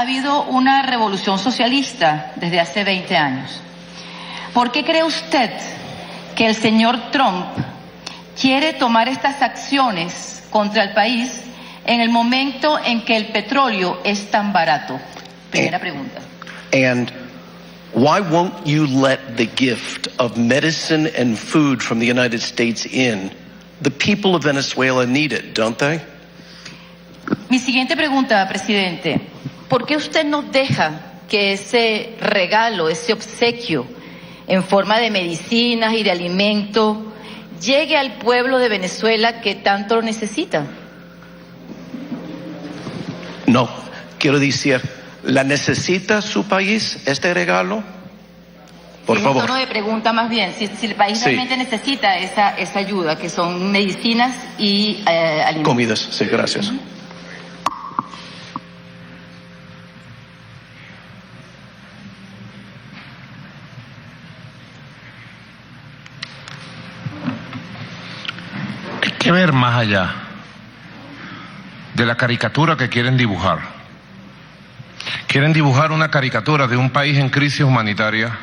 Ha habido una revolución socialista desde hace 20 años. ¿Por qué cree usted que el señor Trump quiere tomar estas acciones contra el país en el momento en que el petróleo es tan barato? Primera pregunta. And why won't you let the gift of medicine and food from the United States in? The people of Venezuela need it, don't they? Mi siguiente pregunta, presidente. ¿Por qué usted no deja que ese regalo, ese obsequio en forma de medicinas y de alimento llegue al pueblo de Venezuela que tanto lo necesita? No, quiero decir, ¿la necesita su país este regalo? Por favor. En tono de pregunta más bien, si el país realmente necesita esa ayuda, que son medicinas y alimentos. Comidas, sí, gracias. Hay que ver más allá de la caricatura que quieren dibujar. Quieren dibujar una caricatura de un país en crisis humanitaria.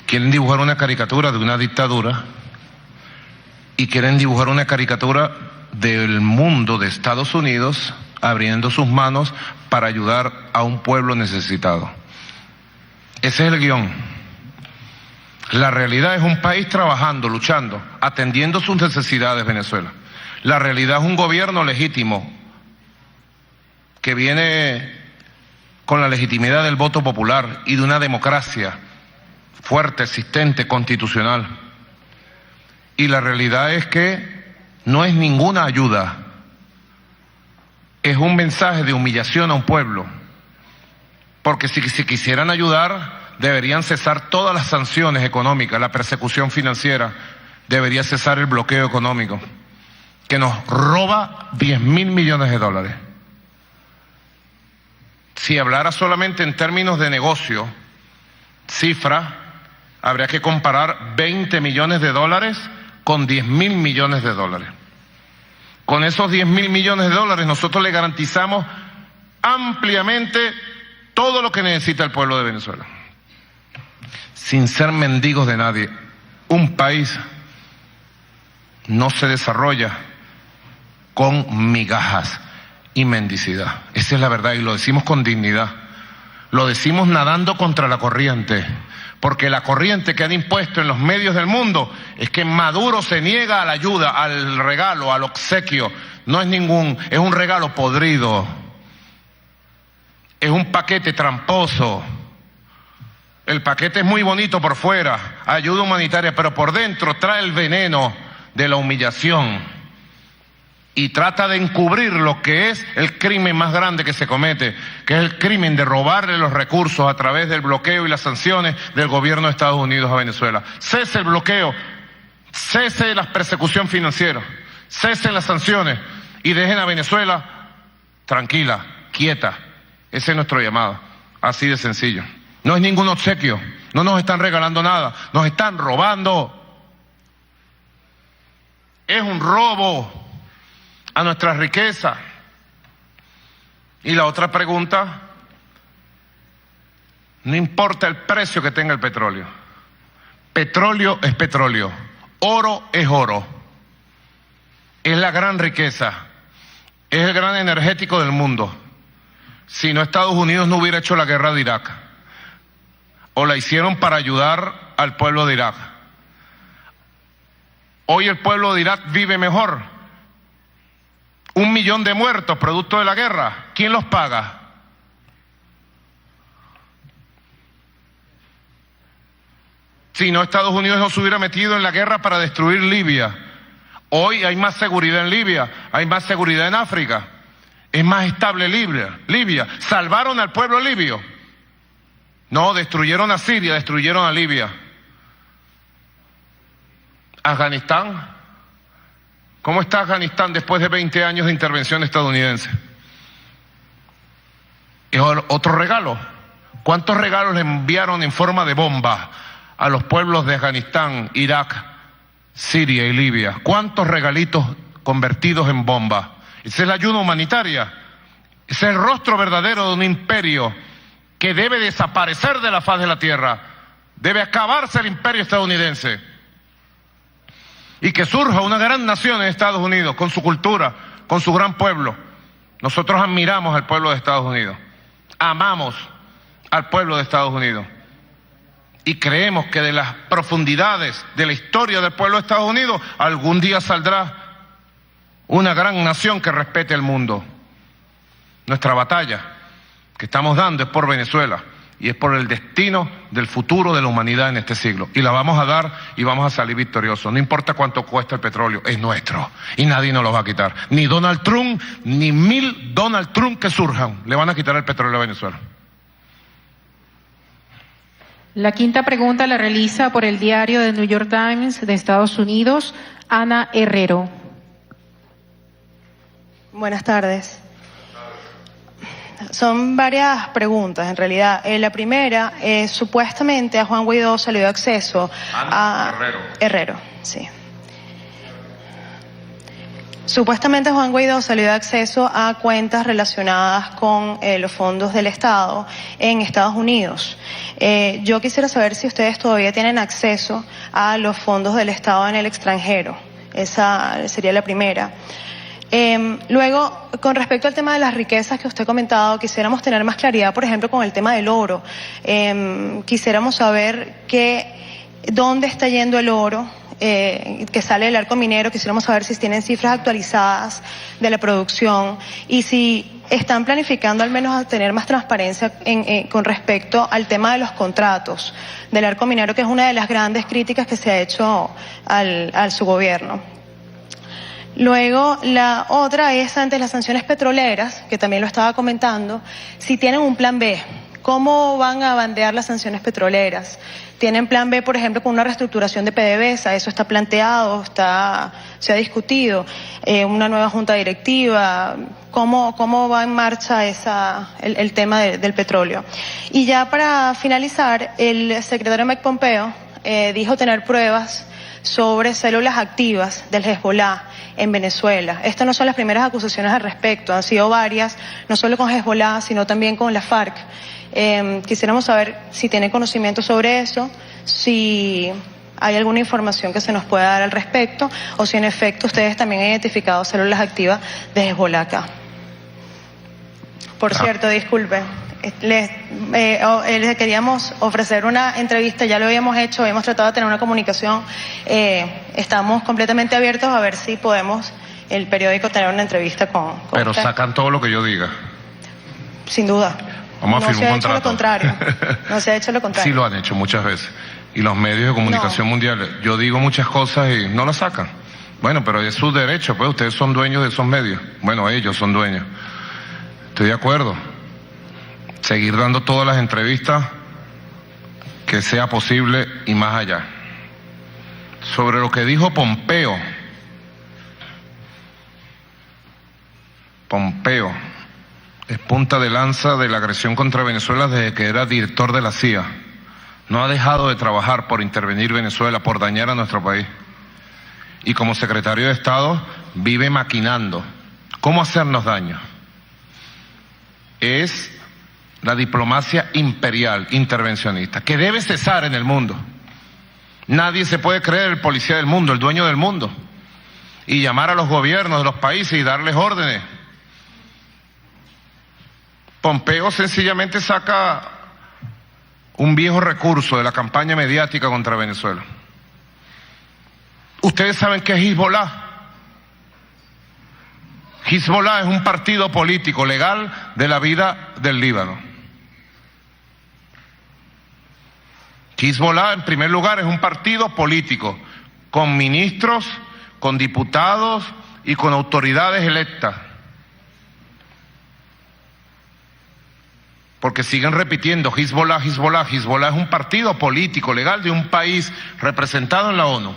Quieren dibujar una caricatura de una dictadura. Y quieren dibujar una caricatura del mundo, de Estados Unidos, abriendo sus manos para ayudar a un pueblo necesitado. Ese es el guión. La realidad es un país trabajando, luchando, atendiendo sus necesidades, Venezuela. La realidad es un gobierno legítimo que viene con la legitimidad del voto popular y de una democracia fuerte, existente, constitucional. Y la realidad es que no es ninguna ayuda, es un mensaje de humillación a un pueblo. Porque si quisieran ayudar, deberían cesar todas las sanciones económicas, la persecución financiera, debería cesar el bloqueo económico, que nos roba 10.000 millones de dólares. Si hablara solamente en términos de negocio, cifra, habría que comparar 20 millones de dólares con 10.000 millones de dólares. Con esos 10.000 millones de dólares nosotros le garantizamos ampliamente todo lo que necesita el pueblo de Venezuela. Sin ser mendigos de nadie. Un país no se desarrolla con migajas y mendicidad. Esa es la verdad y lo decimos con dignidad. Lo decimos nadando contra la corriente. Porque la corriente que han impuesto en los medios del mundo es que Maduro se niega a la ayuda, al regalo, al obsequio. No es es un regalo podrido. Es un paquete tramposo. El paquete es muy bonito por fuera, ayuda humanitaria, pero por dentro trae el veneno de la humillación. Y trata de encubrir lo que es el crimen más grande que se comete, que es el crimen de robarle los recursos a través del bloqueo y las sanciones del gobierno de Estados Unidos a Venezuela. Cese el bloqueo, cese la persecución financiera, cesen las sanciones y dejen a Venezuela tranquila, quieta. Ese es nuestro llamado, así de sencillo. No es ningún obsequio, no nos están regalando nada, nos están robando. Es un robo a nuestra riqueza. Y la otra pregunta, no importa el precio que tenga el petróleo. Petróleo es petróleo, oro es oro. Es la gran riqueza, es el gran energético del mundo. Si no, Estados Unidos no hubiera hecho la guerra de Irak. O la hicieron para ayudar al pueblo de Irak. Hoy el pueblo de Irak vive mejor. 1 millón de muertos producto de la guerra. ¿Quién los paga? Si no, Estados Unidos no se hubiera metido en la guerra para destruir Libia. Hoy hay más seguridad en Libia, hay más seguridad en África. Es más estable Libia. ¿Salvaron al pueblo libio? No, destruyeron a Siria, destruyeron a Libia. Afganistán. ¿Cómo está Afganistán después de 20 años de intervención estadounidense? Es otro regalo. ¿Cuántos regalos le enviaron en forma de bomba a los pueblos de Afganistán, Irak, Siria y Libia? ¿Cuántos regalitos convertidos en bomba? Esa es la ayuda humanitaria. Es el rostro verdadero de un imperio que debe desaparecer de la faz de la tierra. Debe acabarse el imperio estadounidense. Y que surja una gran nación en Estados Unidos, con su cultura, con su gran pueblo. Nosotros admiramos al pueblo de Estados Unidos. Amamos al pueblo de Estados Unidos. Y creemos que de las profundidades de la historia del pueblo de Estados Unidos, algún día saldrá una gran nación que respete el mundo. Nuestra batalla que estamos dando es por Venezuela y es por el destino del futuro de la humanidad en este siglo. Y la vamos a dar y vamos a salir victoriosos. No importa cuánto cuesta el petróleo, es nuestro y nadie nos lo va a quitar. Ni Donald Trump, ni 1000 Donald Trump que surjan le van a quitar el petróleo a Venezuela. La quinta pregunta la realiza por el diario The New York Times de Estados Unidos, Ana Herrero. Buenas tardes. Son varias preguntas, en realidad. La primera, supuestamente a Juan Guaidó se le dio acceso a... Herrero, sí. Supuestamente a Juan Guaidó se le dio acceso a cuentas relacionadas con los fondos del Estado en Estados Unidos. Yo quisiera saber si ustedes todavía tienen acceso a los fondos del Estado en el extranjero. Esa sería la primera. Luego, con respecto al tema de las riquezas que usted ha comentado, quisiéramos tener más claridad, por ejemplo, con el tema del oro. Quisiéramos saber dónde está yendo el oro que sale del arco minero. Quisiéramos saber si tienen cifras actualizadas de la producción y si están planificando al menos a tener más transparencia con respecto al tema de los contratos del arco minero, que es una de las grandes críticas que se ha hecho al su gobierno. Luego, la otra es ante las sanciones petroleras, que también lo estaba comentando, si tienen un plan B. ¿Cómo van a bandear las sanciones petroleras? ¿Tienen plan B, por ejemplo, con una reestructuración de PDVSA? Eso está planteado, se ha discutido. Una nueva junta directiva. ¿Cómo va en marcha el tema del petróleo? Y ya para finalizar, el secretario Mike Pompeo dijo tener pruebas sobre células activas del Hezbollah en Venezuela. Estas no son las primeras acusaciones al respecto, han sido varias, no solo con Hezbollah, sino también con la FARC. Quisiéramos saber si tienen conocimiento sobre eso, si hay alguna información que se nos pueda dar al respecto, o si en efecto ustedes también han identificado células activas de Hezbollah acá. Por cierto, disculpen. Les queríamos ofrecer una entrevista, ya lo habíamos hecho, habíamos tratado de tener una comunicación, estamos completamente abiertos a ver si podemos, el periódico, tener una entrevista con Pero usted. sacan todo lo que yo diga. Sin duda. Vamos a firmar un contrato. No se ha hecho lo contrario. No se ha hecho lo contrario. Sí lo han hecho muchas veces. Y los medios de comunicación mundiales. Yo digo muchas cosas y no las sacan. Bueno, pero es su derecho, pues ustedes son dueños de esos medios. Bueno, ellos son dueños. Estoy de acuerdo. Seguir dando todas las entrevistas que sea posible y más allá. Sobre lo que dijo Pompeo. Pompeo es punta de lanza de la agresión contra Venezuela desde que era director de la CIA. No ha dejado de trabajar por intervenir Venezuela, por dañar a nuestro país. Y como secretario de Estado vive maquinando cómo hacernos daño. Es la diplomacia imperial, intervencionista, que debe cesar en el mundo. Nadie se puede creer el policía del mundo, el dueño del mundo, y llamar a los gobiernos de los países y darles órdenes. Pompeo sencillamente saca un viejo recurso de la campaña mediática contra Venezuela. Ustedes saben qué es Hezbollah. Hezbollah es un partido político legal de la vida del Líbano. Hezbollah, en primer lugar, es un partido político, con ministros, con diputados y con autoridades electas. Porque siguen repitiendo Hezbollah, Hezbollah. Hezbollah es un partido político legal de un país representado en la ONU.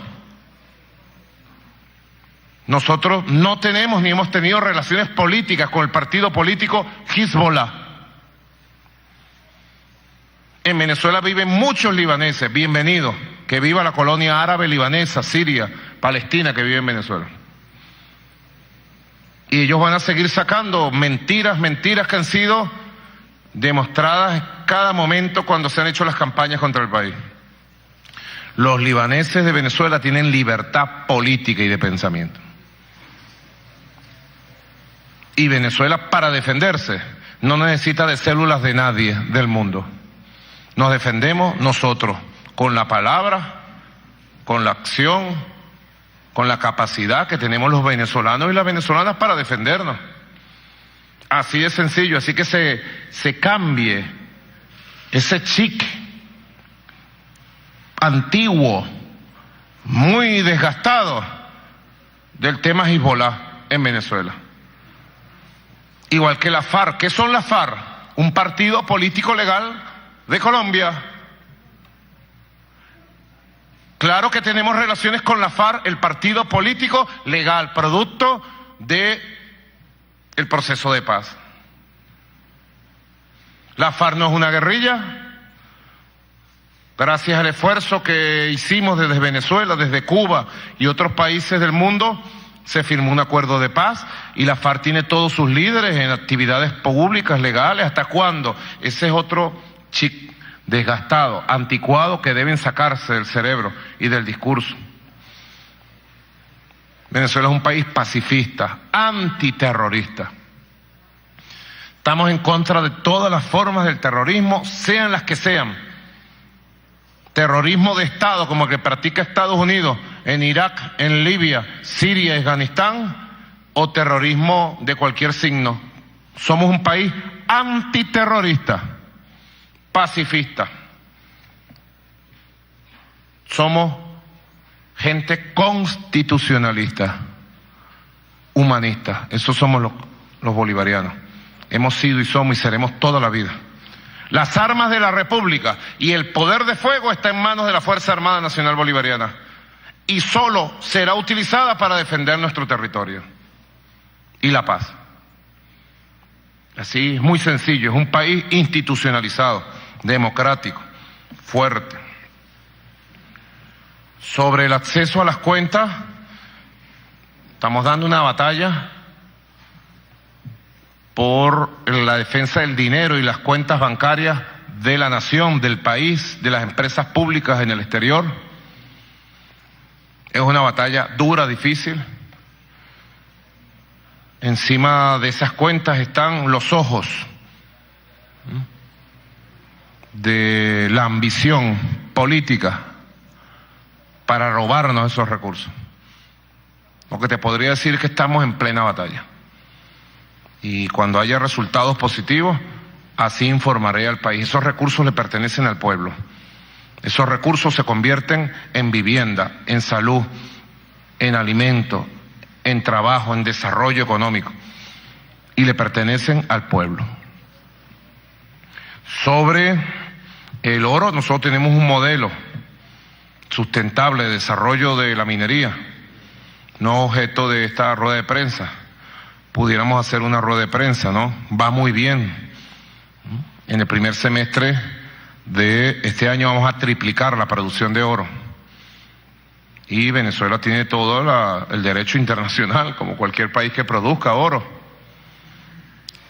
Nosotros no tenemos ni hemos tenido relaciones políticas con el partido político Hezbollah. En Venezuela viven muchos libaneses, bienvenidos, que viva la colonia árabe libanesa, Siria, Palestina, que vive en Venezuela. Y ellos van a seguir sacando mentiras que han sido demostradas en cada momento cuando se han hecho las campañas contra el país. Los libaneses de Venezuela tienen libertad política y de pensamiento. Y Venezuela, para defenderse, no necesita de células de nadie del mundo. Nos defendemos nosotros, con la palabra, con la acción, con la capacidad que tenemos los venezolanos y las venezolanas para defendernos. Así de sencillo, así que se cambie ese chic antiguo, muy desgastado del tema Hezbollah en Venezuela. Igual que la FARC. ¿Qué son las FARC? Un partido político legal de Colombia. Claro que tenemos relaciones con la FARC, el partido político legal, producto de el proceso de paz. La FARC no es una guerrilla. Gracias al esfuerzo que hicimos desde Venezuela, desde Cuba y otros países del mundo, se firmó un acuerdo de paz y la FARC tiene todos sus líderes en actividades públicas, legales. ¿Hasta cuándo? Ese es otro chic desgastado, anticuado, que deben sacarse del cerebro y del discurso. Venezuela es un país pacifista, antiterrorista. Estamos en contra de todas las formas del terrorismo, sean las que sean. Terrorismo de Estado, como el que practica Estados Unidos en Irak, en Libia, Siria y Afganistán, o terrorismo de cualquier signo. Somos un país antiterrorista, pacifista. Somos gente constitucionalista, humanista. Esos somos los bolivarianos. Hemos sido y somos y seremos toda la vida. Las armas de la República y el poder de fuego está en manos de la Fuerza Armada Nacional Bolivariana y solo será utilizada para defender nuestro territorio y la paz. Así es, muy sencillo, es un país institucionalizado, democrático, fuerte. Sobre el acceso a las cuentas, estamos dando una batalla por la defensa del dinero y las cuentas bancarias de la nación, del país, de las empresas públicas en el exterior. Es una batalla dura, difícil. Encima de esas cuentas están los ojos de la ambición política para robarnos esos recursos. Lo que te podría decir es que estamos en plena batalla. Y cuando haya resultados positivos, así informaré al país. Esos recursos le pertenecen al pueblo. Esos recursos se convierten en vivienda, en salud, en alimento, en trabajo, en desarrollo económico. Y le pertenecen al pueblo. Sobre el oro, nosotros tenemos un modelo sustentable de desarrollo de la minería, no objeto de esta rueda de prensa. Pudiéramos hacer una rueda de prensa, ¿no? Va muy bien. En el primer semestre de este año vamos a triplicar la producción de oro. Y Venezuela tiene todo el derecho internacional, como cualquier país que produzca oro.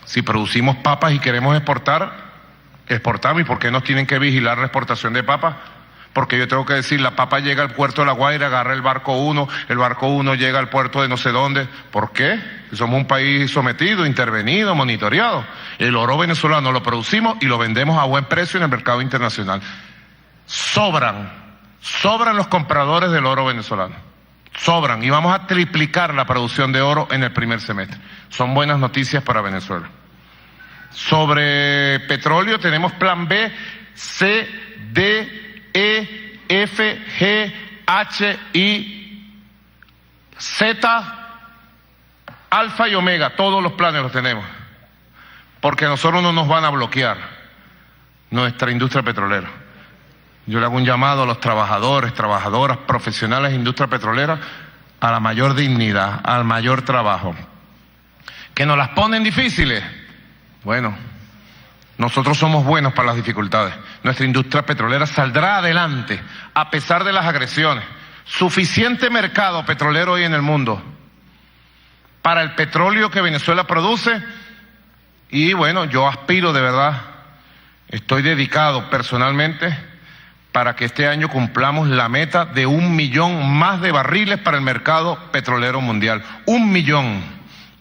Si producimos papas y queremos exportar, exportamos. ¿Y por qué nos tienen que vigilar la exportación de papas? Porque yo tengo que decir, la papa llega al puerto de La Guaira, agarra el barco 1 llega al puerto de no sé dónde. ¿Por qué? Somos un país sometido, intervenido, monitoreado. El oro venezolano lo producimos y lo vendemos a buen precio en el mercado internacional. Sobran los compradores del oro venezolano. Sobran, y vamos a triplicar la producción de oro en el primer semestre. Son buenas noticias para Venezuela. Sobre petróleo tenemos plan B, C, D, E, F, G, H, I, Z, alfa y omega. Todos los planes los tenemos, porque a nosotros no nos van a bloquear nuestra industria petrolera. Yo le hago un llamado a los trabajadores, trabajadoras, profesionales de industria petrolera a la mayor dignidad, al mayor trabajo. ¿Que nos las ponen difíciles? Bueno, nosotros somos buenos para las dificultades. Nuestra industria petrolera saldrá adelante a pesar de las agresiones. Suficiente mercado petrolero hoy en el mundo para el petróleo que Venezuela produce. Y bueno, yo aspiro de verdad, estoy dedicado personalmente para que este año cumplamos la meta de 1 millón más de barriles para el mercado petrolero mundial. 1 millón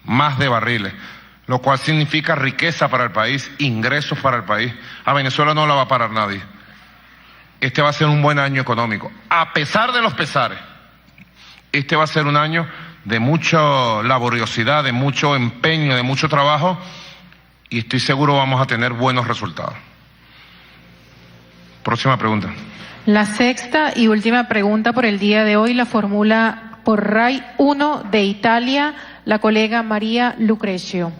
más de barriles, lo cual significa riqueza para el país, ingresos para el país. A Venezuela no la va a parar nadie. Este va a ser un buen año económico, a pesar de los pesares. Este va a ser un año de mucha laboriosidad, de mucho empeño, de mucho trabajo, y estoy seguro vamos a tener buenos resultados. Próxima pregunta. La sexta y última pregunta por el día de hoy la formula por RAI 1 de Italia, la colega María Lucrecio.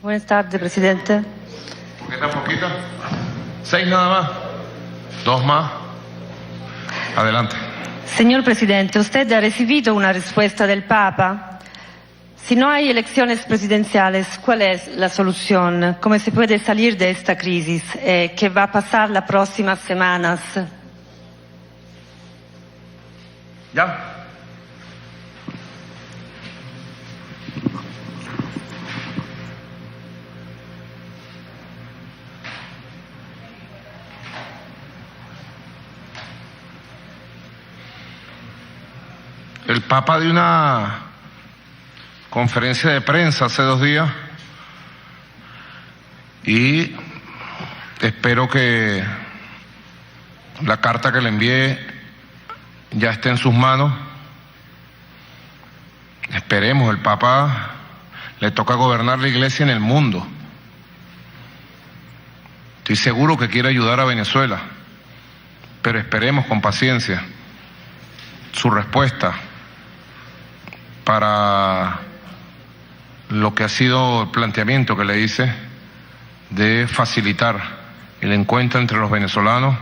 Buenas tardes, presidente. ¿Por qué tan poquito? 6 nada más. 2 más. Adelante. Señor presidente, usted ha recibido una respuesta del Papa. Si no hay elecciones presidenciales, ¿cuál es la solución? ¿Cómo se puede salir de esta crisis? ¿Qué va a pasar las próximas semanas? ¿Ya? El Papa dio una conferencia de prensa hace 2 días y espero que la carta que le envié ya esté en sus manos. Esperemos, el Papa le toca gobernar la Iglesia en el mundo. Estoy seguro que quiere ayudar a Venezuela, pero esperemos con paciencia su respuesta para lo que ha sido el planteamiento que le hice de facilitar el encuentro entre los venezolanos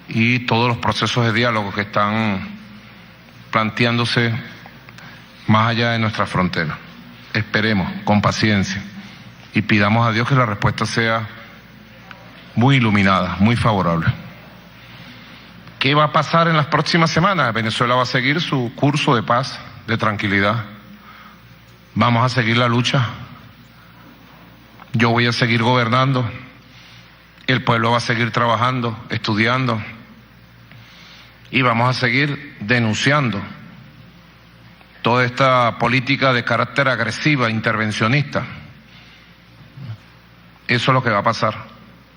y todos los procesos de diálogo que están planteándose más allá de nuestra frontera. Esperemos con paciencia y pidamos a Dios que la respuesta sea muy iluminada, muy favorable. ¿Qué va a pasar en las próximas semanas? Venezuela va a seguir su curso de paz, de tranquilidad. Vamos a seguir la lucha. Yo voy a seguir gobernando. El pueblo va a seguir trabajando, estudiando. Y vamos a seguir denunciando toda esta política de carácter agresiva, intervencionista. Eso es lo que va a pasar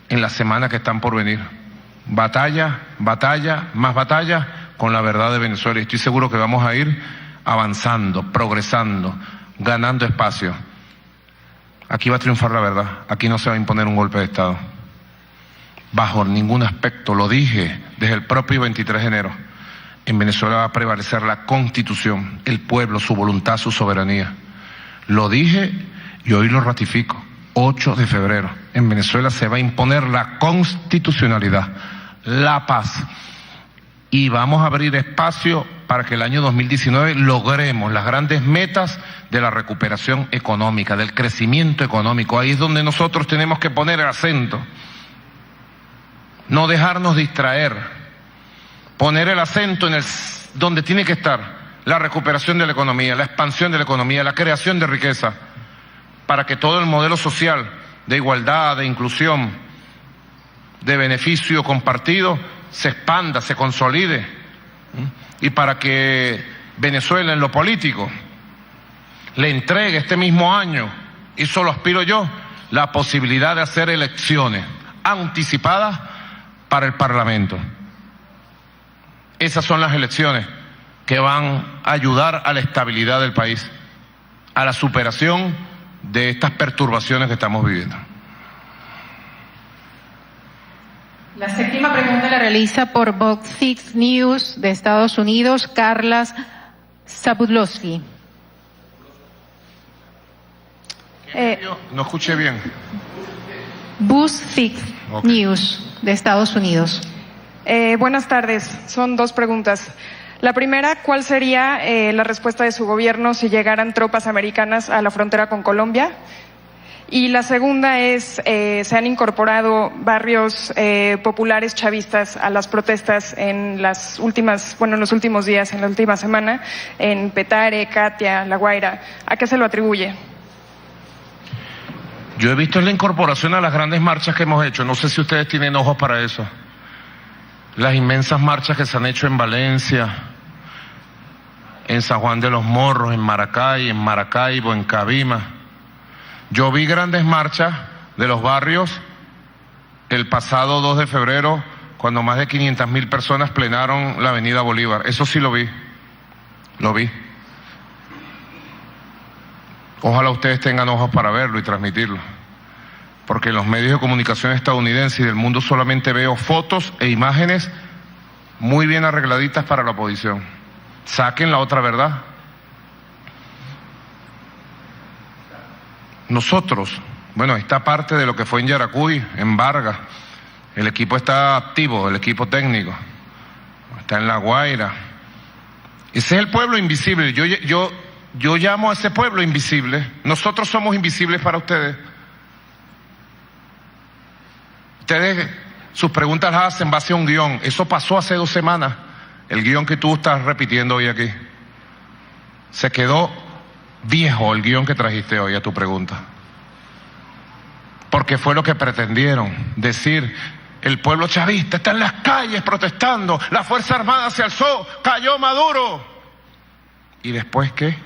en las semanas que están por venir. Batalla, batalla, más batalla con la verdad de Venezuela. Y estoy seguro que vamos a ir avanzando, progresando, ganando espacio. Aquí va a triunfar la verdad. Aquí no se va a imponer un golpe de Estado. Bajo ningún aspecto, lo dije desde el propio 23 de enero. En Venezuela va a prevalecer la Constitución, el pueblo, su voluntad, su soberanía. Lo dije y hoy lo ratifico. 8 de febrero. En Venezuela se va a imponer la constitucionalidad, la paz. Y vamos a abrir espacio para que el año 2019 logremos las grandes metas de la recuperación económica, del crecimiento económico. Ahí es donde nosotros tenemos que poner el acento. No dejarnos distraer. Poner el acento en donde tiene que estar la recuperación de la economía, la expansión de la economía, la creación de riqueza, para que todo el modelo social de igualdad, de inclusión, de beneficio compartido se expanda, se consolide, y para que Venezuela en lo político le entregue este mismo año, y solo aspiro yo, la posibilidad de hacer elecciones anticipadas para el Parlamento. Esas son las elecciones que van a ayudar a la estabilidad del país, a la superación de estas perturbaciones que estamos viviendo. La séptima pregunta la realiza por Vox 6 News de Estados Unidos, Carla Zabudlowski. No escuché bien. Bus 6 News de Estados Unidos. Buenas tardes. Son 2 preguntas. La primera, ¿cuál sería la respuesta de su gobierno si llegaran tropas americanas a la frontera con Colombia? Y la segunda es, se han incorporado barrios populares chavistas a las protestas en los últimos días, en la última semana, en Petare, Katia, La Guaira. ¿A qué se lo atribuye? Yo he visto la incorporación a las grandes marchas que hemos hecho. No sé si ustedes tienen ojos para eso. Las inmensas marchas que se han hecho en Valencia, en San Juan de los Morros, en Maracay, en Maracaibo, en Cabima. Yo vi grandes marchas de los barrios el pasado 2 de febrero, cuando más de 500.000 personas plenaron la Avenida Bolívar. Eso sí lo vi. Lo vi. Ojalá ustedes tengan ojos para verlo y transmitirlo. Porque en los medios de comunicación estadounidenses y del mundo solamente veo fotos e imágenes muy bien arregladitas para la oposición. Saquen la otra verdad. Nosotros, bueno, está parte de lo que fue en Yaracuy, en Vargas. El equipo está activo, el equipo técnico. Está en La Guaira. Ese es el pueblo invisible. Yo llamo a ese pueblo invisible. Nosotros somos invisibles para ustedes. Ustedes sus preguntas las hacen en base a un guión. Eso pasó hace 2 semanas. El guión que tú estás repitiendo hoy aquí. Se quedó viejo el guión que trajiste hoy a tu pregunta. Porque fue lo que pretendieron decir. El pueblo chavista está en las calles protestando. La Fuerza Armada se alzó. Cayó Maduro. ¿Y después qué?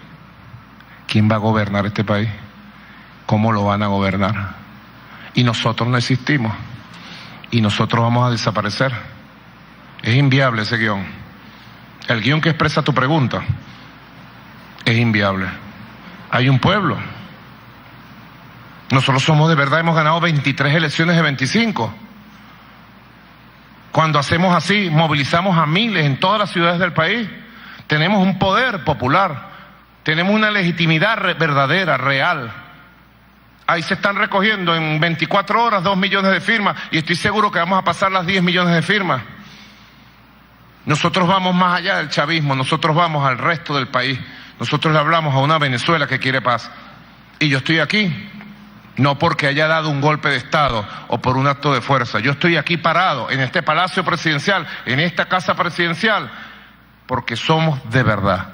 ¿Quién va a gobernar este país? ¿Cómo lo van a gobernar? Y nosotros no existimos. Y nosotros vamos a desaparecer. Es inviable ese guión. El guión que expresa tu pregunta es inviable. Hay un pueblo. Nosotros somos de verdad, hemos ganado 23 elecciones de 25. Cuando hacemos así, movilizamos a miles en todas las ciudades del país. Tenemos un poder popular. Tenemos una legitimidad verdadera, real. Ahí se están recogiendo en 24 horas 2 millones de firmas y estoy seguro que vamos a pasar las 10 millones de firmas. Nosotros vamos más allá del chavismo, nosotros vamos al resto del país. Nosotros le hablamos a una Venezuela que quiere paz. Y yo estoy aquí, no porque haya dado un golpe de Estado o por un acto de fuerza. Yo estoy aquí parado, en este palacio presidencial, en esta casa presidencial, porque somos de verdad.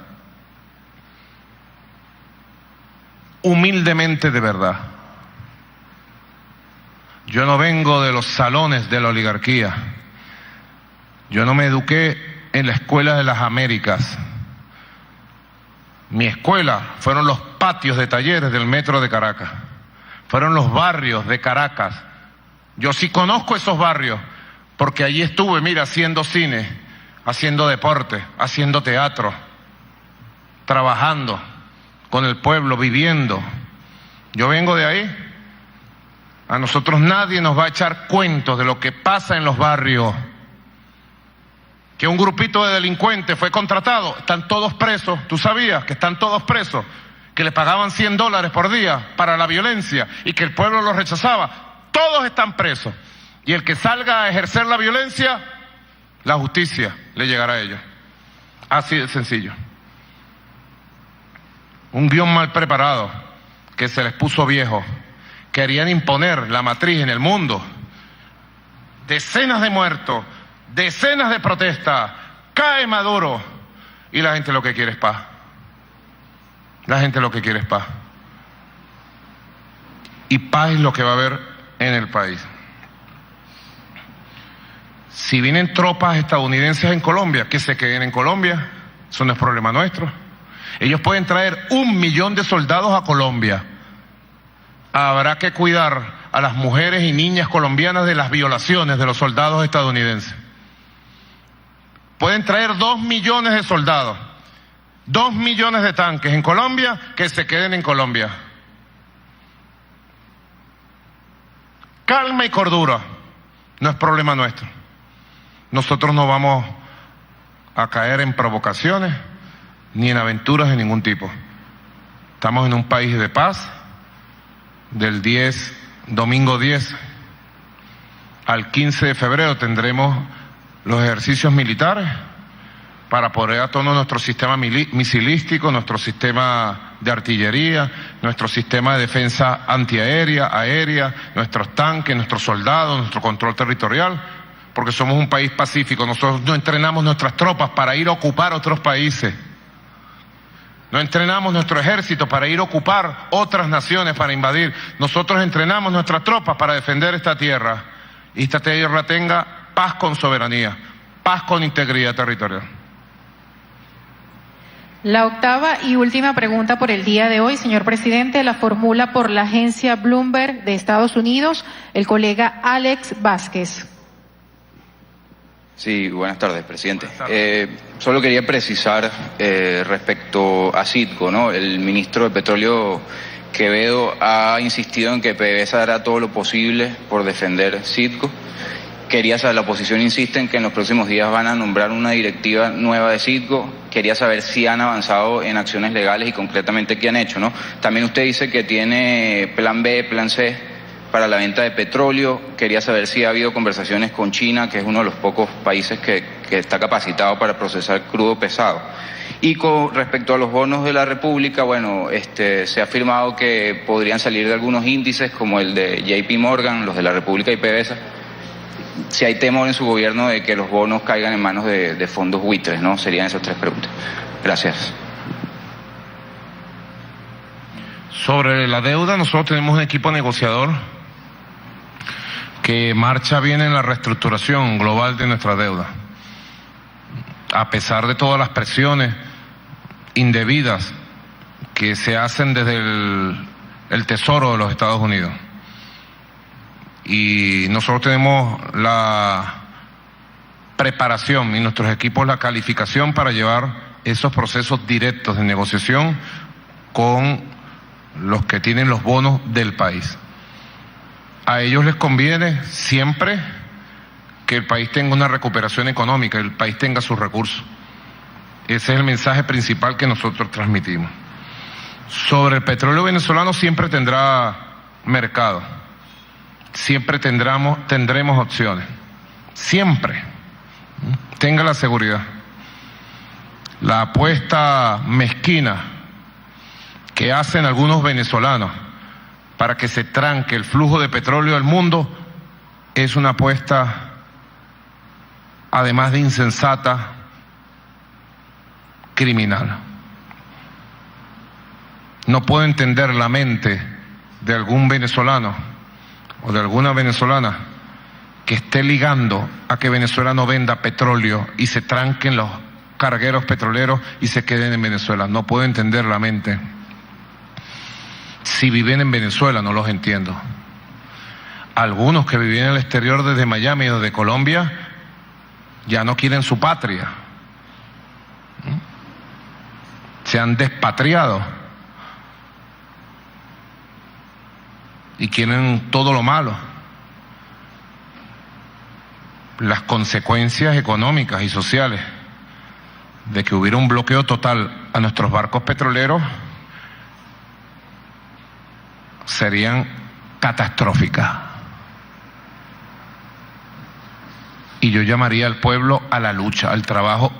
Humildemente de verdad. Yo no vengo de los salones de la oligarquía. Yo no me eduqué en la escuela de las Américas. Mi escuela fueron los patios de talleres del metro de Caracas. Fueron los barrios de Caracas. Yo sí conozco esos barrios, porque allí estuve, mira, haciendo cine, haciendo deporte, haciendo teatro, trabajando con el pueblo, viviendo. Yo vengo de ahí. A nosotros nadie nos va a echar cuentos de lo que pasa en los barrios. Que un grupito de delincuentes fue contratado, están todos presos. ¿Tú sabías que están todos presos? Que le pagaban $100 por día para la violencia y que el pueblo los rechazaba. Todos están presos. Y el que salga a ejercer la violencia, la justicia le llegará a ellos. Así de sencillo. Un guión mal preparado que se les puso viejo. Querían imponer la matriz en el mundo. Decenas de muertos, decenas de protestas, cae Maduro y la gente lo que quiere es paz. La gente lo que quiere es paz. Y paz es lo que va a haber en el país. Si vienen tropas estadounidenses en Colombia, que se queden en Colombia, eso no es problema nuestro. Ellos pueden traer 1 millón de soldados a Colombia. Habrá que cuidar a las mujeres y niñas colombianas de las violaciones de los soldados estadounidenses. Pueden traer 2 millones de soldados, 2 millones de tanques en Colombia, que se queden en Colombia. Calma y cordura, no es problema nuestro. Nosotros no vamos a caer en provocaciones ni en aventuras de ningún tipo. Estamos en un país de paz. Del domingo 10 al 15 de febrero tendremos los ejercicios militares para poner a tono nuestro sistema misilístico, nuestro sistema de artillería, nuestro sistema de defensa antiaérea, aérea, nuestros tanques, nuestros soldados, nuestro control territorial, porque somos un país pacífico. Nosotros no entrenamos nuestras tropas para ir a ocupar otros países. No entrenamos nuestro ejército para ir a ocupar otras naciones, para invadir. Nosotros entrenamos nuestras tropas para defender esta tierra. Y esta tierra tenga paz con soberanía, paz con integridad territorial. La octava y última pregunta por el día de hoy, señor presidente, la formula por la agencia Bloomberg de Estados Unidos, el colega Alex Vázquez. Sí, buenas tardes, presidente. Solo quería precisar respecto a Citgo, ¿no? El ministro de Petróleo, Quevedo, ha insistido en que PDVSA hará todo lo posible por defender Citgo. Quería saber, la oposición insiste en que en los próximos días van a nombrar una directiva nueva de Citgo. Quería saber si han avanzado en acciones legales y concretamente qué han hecho, ¿no? También usted dice que tiene plan B, plan C para la venta de petróleo. Quería saber si ha habido conversaciones con China, que es uno de los pocos países que está capacitado para procesar crudo pesado. Y con respecto a los bonos de la República, bueno, se ha afirmado que podrían salir de algunos índices como el de JP Morgan, los de la República y PDVSA. Si hay temor en su gobierno de que los bonos caigan en manos de fondos buitres, ¿no? Serían esas tres preguntas. Gracias. Sobre la deuda, nosotros tenemos un equipo negociador que marcha bien en la reestructuración global de nuestra deuda. A pesar de todas las presiones indebidas que se hacen desde el Tesoro de los Estados Unidos. Y nosotros tenemos la preparación y nuestros equipos la calificación para llevar esos procesos directos de negociación con los que tienen los bonos del país. A ellos les conviene siempre que el país tenga una recuperación económica, el país tenga sus recursos. Ese es el mensaje principal que nosotros transmitimos. Sobre el petróleo venezolano siempre tendrá mercado, siempre tendremos opciones, siempre. Tenga la seguridad. La apuesta mezquina que hacen algunos venezolanos para que se tranque el flujo de petróleo al mundo es una apuesta, además de insensata, criminal. No puedo entender la mente de algún venezolano o de alguna venezolana que esté ligando a que Venezuela no venda petróleo y se tranquen los cargueros petroleros y se queden en Venezuela. No puedo entender la mente. Si viven en Venezuela, no los entiendo. Algunos que vivían en el exterior desde Miami o desde Colombia ya no quieren su patria. Se han despatriado y quieren todo lo malo. Las consecuencias económicas y sociales de que hubiera un bloqueo total a nuestros barcos petroleros serían catastróficas. Y yo llamaría al pueblo a la lucha, al trabajo,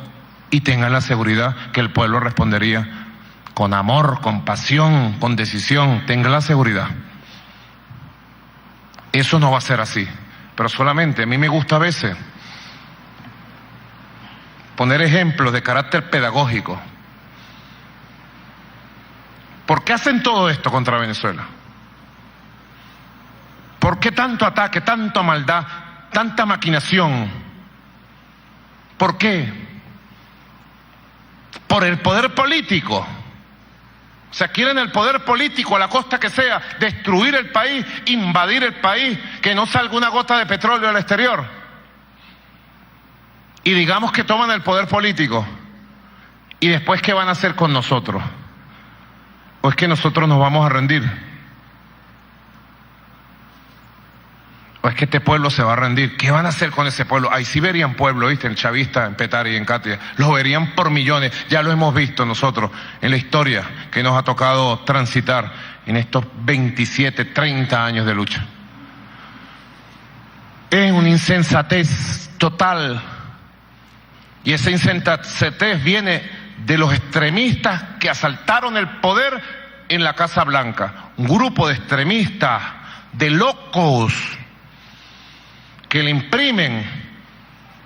y tengan la seguridad que el pueblo respondería con amor, con pasión, con decisión. Tengan la seguridad. Eso no va a ser así. Pero solamente, a mí me gusta a veces poner ejemplos de carácter pedagógico. ¿Por qué hacen todo esto contra Venezuela? ¿Por qué tanto ataque, tanta maldad, tanta maquinación? ¿Por qué? Por el poder político. O sea, quieren el poder político a la costa que sea, destruir el país, invadir el país, que no salga una gota de petróleo al exterior. Y digamos que toman el poder político. ¿Y después qué van a hacer con nosotros? ¿O es que nosotros nos vamos a rendir? ¿O es que este pueblo se va a rendir? ¿Qué van a hacer con ese pueblo? Ahí sí verían pueblo, ¿viste? El chavista en Petare y en Katia. Lo verían por millones. Ya lo hemos visto nosotros en la historia que nos ha tocado transitar en estos 27, 30 años de lucha. Es una insensatez total. Y esa insensatez viene de los extremistas que asaltaron el poder en la Casa Blanca. Un grupo de extremistas, de locos, que le imprimen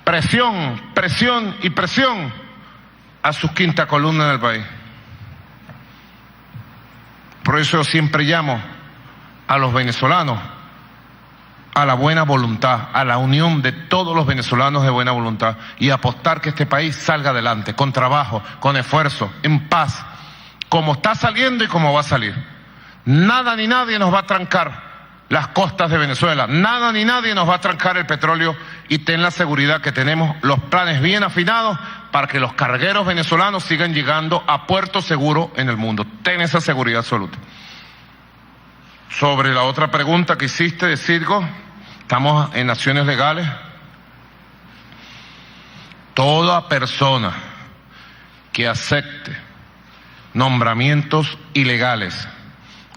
presión, presión y presión a sus quinta columna en el país. Por eso yo siempre llamo a los venezolanos a la buena voluntad, a la unión de todos los venezolanos de buena voluntad y apostar que este país salga adelante, con trabajo, con esfuerzo, en paz, como está saliendo y como va a salir. Nada ni nadie nos va a trancar las costas de Venezuela, nada ni nadie nos va a trancar el petróleo, y ten la seguridad que tenemos los planes bien afinados para que los cargueros venezolanos sigan llegando a puerto seguro en el mundo. Ten esa seguridad absoluta. Sobre la otra pregunta que hiciste de Citgo, estamos en acciones legales. Toda persona que acepte nombramientos ilegales,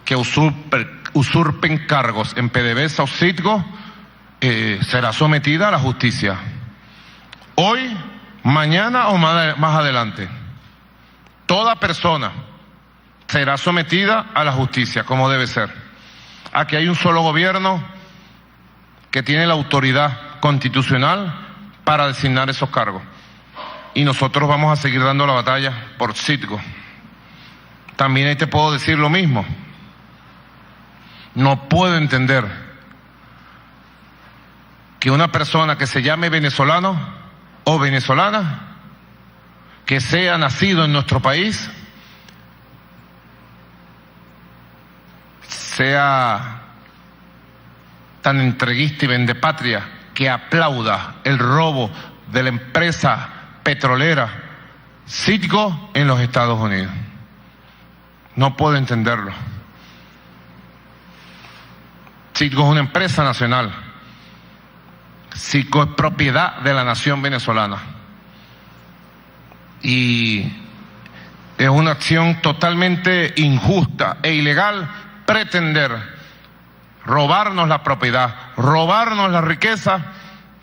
que usurpen cargos en PDVSA o Citgo, será sometida a la justicia. Hoy, mañana o más adelante. Toda persona será sometida a la justicia, como debe ser. Aquí hay un solo gobierno que tiene la autoridad constitucional para designar esos cargos. Y nosotros vamos a seguir dando la batalla por Citgo. También ahí te puedo decir lo mismo. No puedo entender que una persona que se llame venezolano o venezolana, que sea nacido en nuestro país, sea tan entreguista y vendepatria que aplauda el robo de la empresa petrolera Citgo en los Estados Unidos. No puedo entenderlo. Citgo es una empresa nacional. Citgo es propiedad de la nación venezolana. Y es una acción totalmente injusta e ilegal pretender robarnos la propiedad, robarnos la riqueza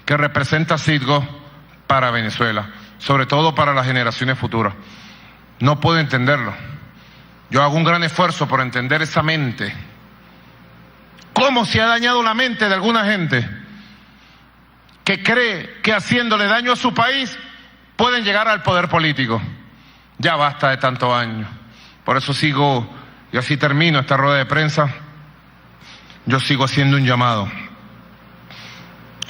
que representa Citgo para Venezuela, sobre todo para las generaciones futuras. No puedo entenderlo. Yo hago un gran esfuerzo por entender esa mente. ¿Cómo se ha dañado la mente de alguna gente que cree que haciéndole daño a su país pueden llegar al poder político? Ya basta de tantos años. Por eso sigo, y así termino esta rueda de prensa, yo sigo haciendo un llamado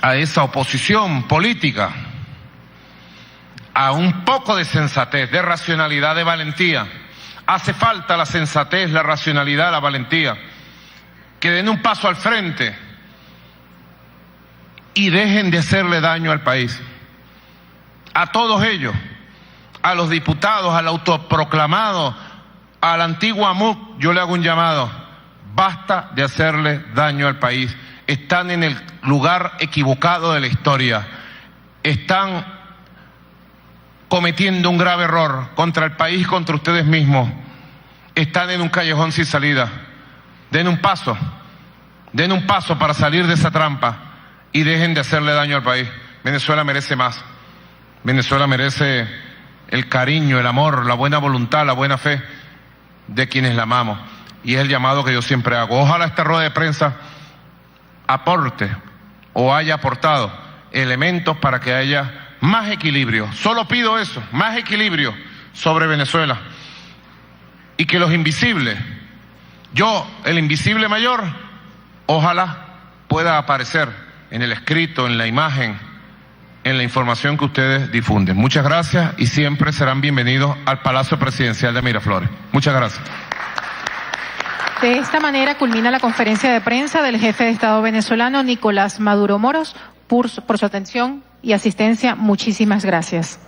a esa oposición política, a un poco de sensatez, de racionalidad, de valentía. Hace falta la sensatez, la racionalidad, la valentía. Que den un paso al frente y dejen de hacerle daño al país. A todos ellos, a los diputados, al autoproclamado, a la antigua MUC, yo le hago un llamado. Basta de hacerle daño al país. Están en el lugar equivocado de la historia. Están cometiendo un grave error contra el país, contra ustedes mismos. Están en un callejón sin salida. Den un paso para salir de esa trampa y dejen de hacerle daño al país. Venezuela merece más. Venezuela merece el cariño, el amor, la buena voluntad, la buena fe de quienes la amamos. Y es el llamado que yo siempre hago. Ojalá esta rueda de prensa aporte o haya aportado elementos para que haya más equilibrio. Solo pido eso, más equilibrio sobre Venezuela. Y que los invisibles, yo, el invisible mayor, ojalá pueda aparecer en el escrito, en la imagen, en la información que ustedes difunden. Muchas gracias y siempre serán bienvenidos al Palacio Presidencial de Miraflores. Muchas gracias. De esta manera culmina la conferencia de prensa del jefe de Estado venezolano, Nicolás Maduro Moros. Por su atención y asistencia, muchísimas gracias.